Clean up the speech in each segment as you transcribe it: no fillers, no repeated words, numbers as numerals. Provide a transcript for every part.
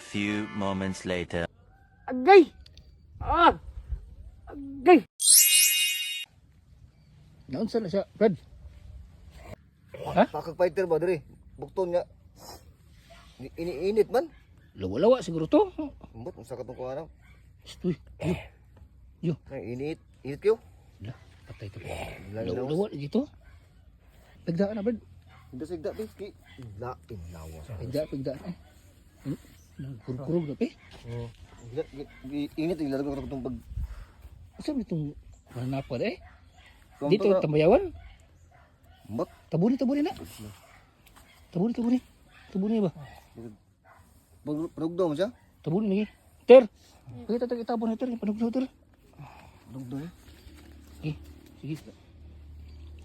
few moments later. Agay! Ah! Agay! Naunsa na siya, Brad? Ha? Pakag fighter ba diri? Bukton nga. Iniinit man. Lawa-lawa siguro to. Ambot unsa ka tong kuha na? Uy, yo. Ay init. Init kayo. Wala, patay to. Lawas. Lawa-lawa dito. Pagdaan na, Brad. Hindi sigda piski. Lawas. Pagdaan eh. Kurkurog na pa eh. Oh. Init ilalagay ko tong pag Asa mo itong hanapad eh? Kuwang Dito, to na. tambayawan. Ambot. Tabuni na. Tabuni ba? Panugdo mo siya? Tabuni lagi. Ter! Pakita tayo itabon na ter. Panugdaw ter. Panugdo eh. Sige.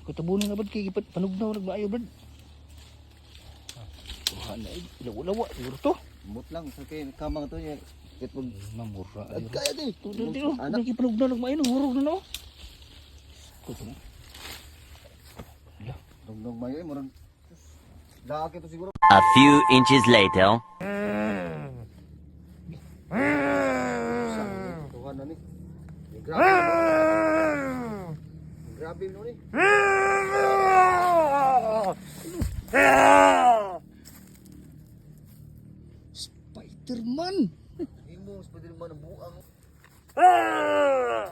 Kung tabunin na ba kay panugdaw nagmaayo ba? Tuhan na eh. Lawa-lawa. Siguro to. Ambot lang sa kay kamang to niya. Ket pag Mamura. kaya di. Dito. Anak. Naging panugdaw nagmaayo. Hurog na no. Kuto na. Dugdog mayo eh murag. Laki to siguro. A few inches later. Tuhan na ni. Grabe. Grabe no ni. Spiderman. Imo Spiderman ang buang. Ah!